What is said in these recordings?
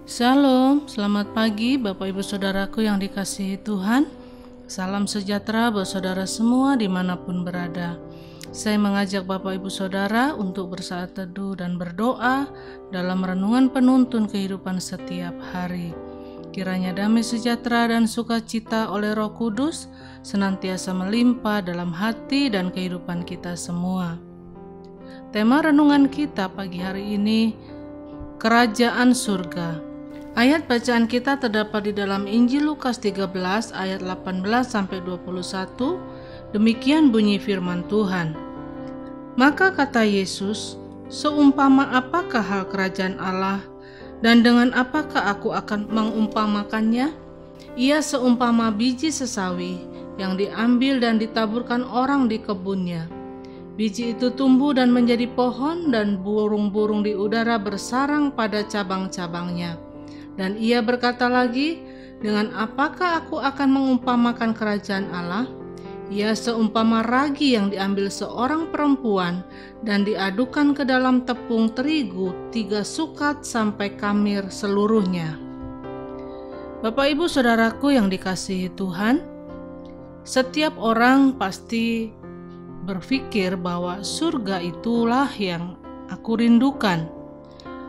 Shalom, selamat pagi Bapak Ibu Saudaraku yang dikasihi Tuhan. Salam sejahtera buat saudara semua dimanapun berada. Saya mengajak Bapak Ibu Saudara untuk bersaat teduh dan berdoa dalam renungan penuntun kehidupan setiap hari. Kiranya damai sejahtera dan sukacita oleh Roh Kudus senantiasa melimpah dalam hati dan kehidupan kita semua. Tema renungan kita pagi hari ini, Kerajaan Surga. Ayat bacaan kita terdapat di dalam Injil Lukas 13 ayat 18-21. Demikian bunyi firman Tuhan. Maka kata Yesus, seumpama apakah hal kerajaan Allah, dan dengan apakah aku akan mengumpamakannya? Ia seumpama biji sesawi yang diambil dan ditaburkan orang di kebunnya. Biji itu tumbuh dan menjadi pohon, dan burung-burung di udara bersarang pada cabang-cabangnya. Dan ia berkata lagi, dengan apakah aku akan mengumpamakan kerajaan Allah? Ia seumpama ragi yang diambil seorang perempuan dan diadukan ke dalam tepung terigu 3 sukat sampai kamir seluruhnya. Bapak Ibu Saudaraku yang dikasihi Tuhan, setiap orang pasti berpikir bahwa surga itulah yang aku rindukan.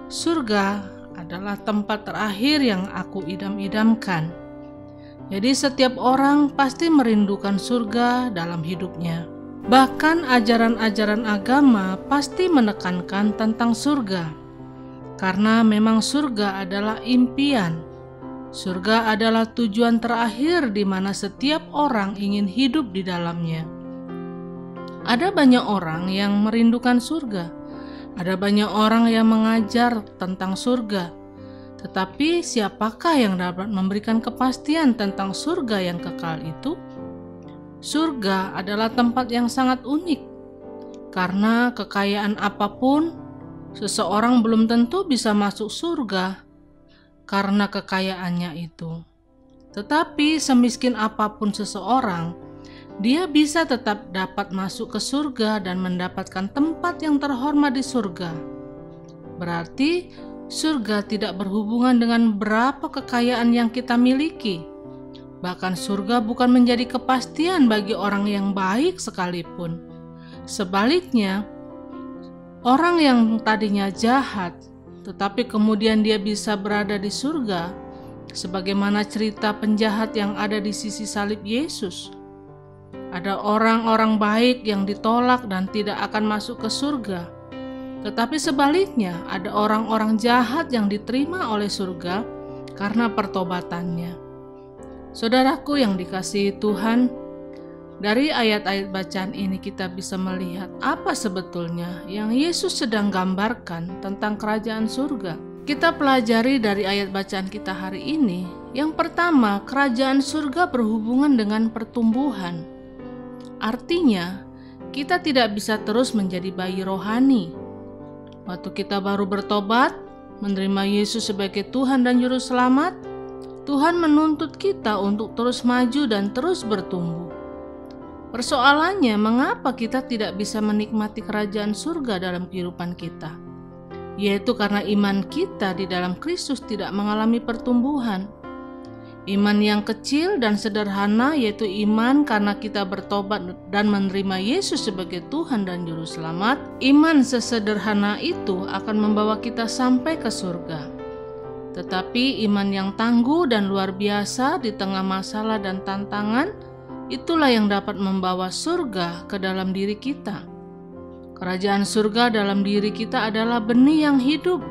Surga adalah tempat terakhir yang aku idam-idamkan. Jadi setiap orang pasti merindukan surga dalam hidupnya. Bahkan ajaran-ajaran agama pasti menekankan tentang surga. Karena memang surga adalah impian. Surga adalah tujuan terakhir di mana setiap orang ingin hidup di dalamnya. Ada banyak orang yang merindukan surga. Ada banyak orang yang mengajar tentang surga, tetapi siapakah yang dapat memberikan kepastian tentang surga yang kekal itu? Surga adalah tempat yang sangat unik, karena kekayaan apapun, seseorang belum tentu bisa masuk surga karena kekayaannya itu. Tetapi semiskin apapun seseorang, dia bisa tetap dapat masuk ke surga dan mendapatkan tempat yang terhormat di surga. Berarti surga tidak berhubungan dengan berapa kekayaan yang kita miliki. Bahkan surga bukan menjadi kepastian bagi orang yang baik sekalipun. Sebaliknya, orang yang tadinya jahat, tetapi kemudian dia bisa berada di surga, sebagaimana cerita penjahat yang ada di sisi salib Yesus. Ada orang-orang baik yang ditolak dan tidak akan masuk ke surga. Tetapi sebaliknya, ada orang-orang jahat yang diterima oleh surga karena pertobatannya. Saudaraku yang dikasihi Tuhan, dari ayat-ayat bacaan ini kita bisa melihat apa sebetulnya yang Yesus sedang gambarkan tentang kerajaan surga. Kita pelajari dari ayat bacaan kita hari ini. Yang pertama, kerajaan surga berhubungan dengan pertumbuhan. Artinya, kita tidak bisa terus menjadi bayi rohani. Waktu kita baru bertobat, menerima Yesus sebagai Tuhan dan Juru Selamat, Tuhan menuntut kita untuk terus maju dan terus bertumbuh. Persoalannya, mengapa kita tidak bisa menikmati kerajaan surga dalam kehidupan kita? Yaitu karena iman kita di dalam Kristus tidak mengalami pertumbuhan. Iman yang kecil dan sederhana, yaitu iman karena kita bertobat dan menerima Yesus sebagai Tuhan dan Juru Selamat. Iman sesederhana itu akan membawa kita sampai ke surga. Tetapi iman yang tangguh dan luar biasa di tengah masalah dan tantangan, itulah yang dapat membawa surga ke dalam diri kita. Kerajaan surga dalam diri kita adalah benih yang hidup,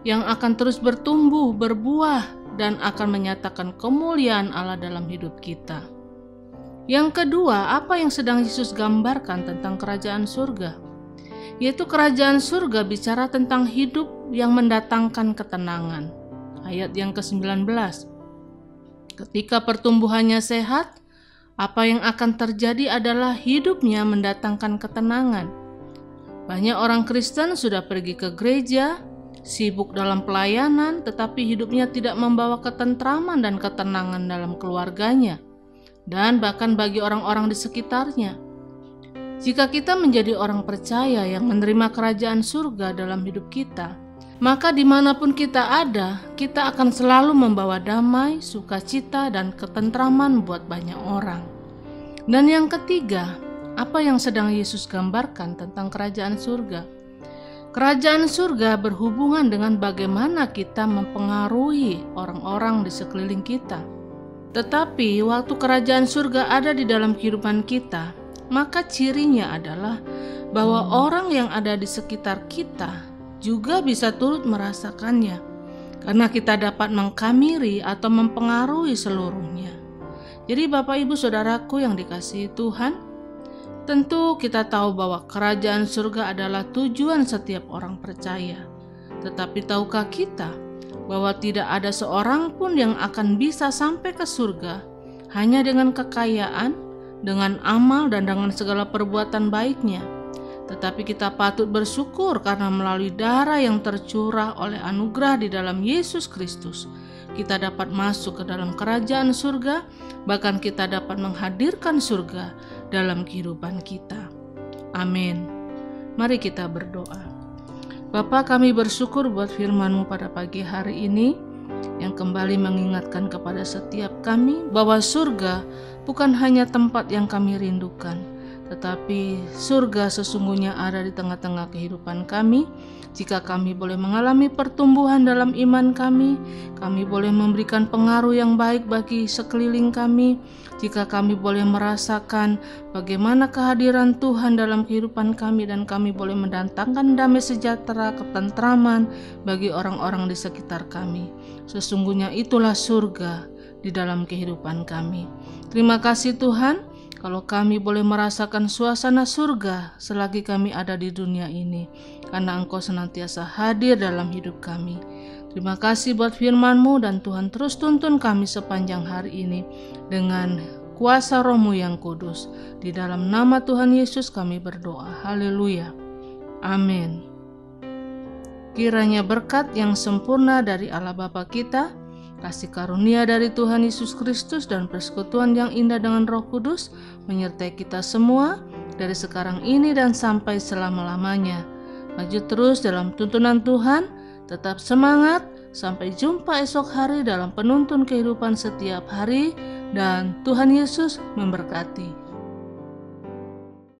yang akan terus bertumbuh, berbuah, dan akan menyatakan kemuliaan Allah dalam hidup kita. Yang kedua, apa yang sedang Yesus gambarkan tentang kerajaan surga? Yaitu kerajaan surga bicara tentang hidup yang mendatangkan ketenangan. Ayat yang ke-19. Ketika pertumbuhannya sehat, apa yang akan terjadi adalah hidupnya mendatangkan ketenangan. Banyak orang Kristen sudah pergi ke gereja, sibuk dalam pelayanan, tetapi hidupnya tidak membawa ketentraman dan ketenangan dalam keluarganya, dan bahkan bagi orang-orang di sekitarnya. Jika kita menjadi orang percaya yang menerima kerajaan surga dalam hidup kita, maka dimanapun kita ada, kita akan selalu membawa damai, sukacita, dan ketentraman buat banyak orang. Dan yang ketiga, apa yang sedang Yesus gambarkan tentang kerajaan surga? Kerajaan surga berhubungan dengan bagaimana kita mempengaruhi orang-orang di sekeliling kita. Tetapi waktu kerajaan surga ada di dalam kehidupan kita, maka cirinya adalah bahwa orang yang ada di sekitar kita juga bisa turut merasakannya, karena kita dapat mengkamiri atau mempengaruhi seluruhnya. Jadi Bapak Ibu Saudaraku yang dikasihi Tuhan, tentu kita tahu bahwa kerajaan surga adalah tujuan setiap orang percaya. Tetapi tahukah kita bahwa tidak ada seorang pun yang akan bisa sampai ke surga hanya dengan kekayaan, dengan amal, dan dengan segala perbuatan baiknya? Tetapi kita patut bersyukur karena melalui darah yang tercurah oleh anugerah di dalam Yesus Kristus, kita dapat masuk ke dalam kerajaan surga, bahkan kita dapat menghadirkan surga dalam kehidupan kita. Amin. Mari kita berdoa. Bapa, kami bersyukur buat firman-Mu pada pagi hari ini, yang kembali mengingatkan kepada setiap kami bahwa surga bukan hanya tempat yang kami rindukan, tetapi surga sesungguhnya ada di tengah-tengah kehidupan kami. Jika kami boleh mengalami pertumbuhan dalam iman kami boleh memberikan pengaruh yang baik bagi sekeliling kami. Jika kami boleh merasakan bagaimana kehadiran Tuhan dalam kehidupan kami, dan kami boleh mendatangkan damai sejahtera, ketentraman bagi orang-orang di sekitar kami, sesungguhnya itulah surga di dalam kehidupan kami. Terima kasih Tuhan, kalau kami boleh merasakan suasana surga selagi kami ada di dunia ini, karena Engkau senantiasa hadir dalam hidup kami. Terima kasih buat firman-Mu, dan Tuhan terus tuntun kami sepanjang hari ini dengan kuasa Roh-Mu yang kudus. Di dalam nama Tuhan Yesus kami berdoa. Haleluya. Amin. Kiranya berkat yang sempurna dari Allah Bapa kita, kasih karunia dari Tuhan Yesus Kristus, dan persekutuan yang indah dengan Roh Kudus menyertai kita semua dari sekarang ini dan sampai selama-lamanya. Maju terus dalam tuntunan Tuhan, tetap semangat, sampai jumpa esok hari dalam penuntun kehidupan setiap hari, dan Tuhan Yesus memberkati.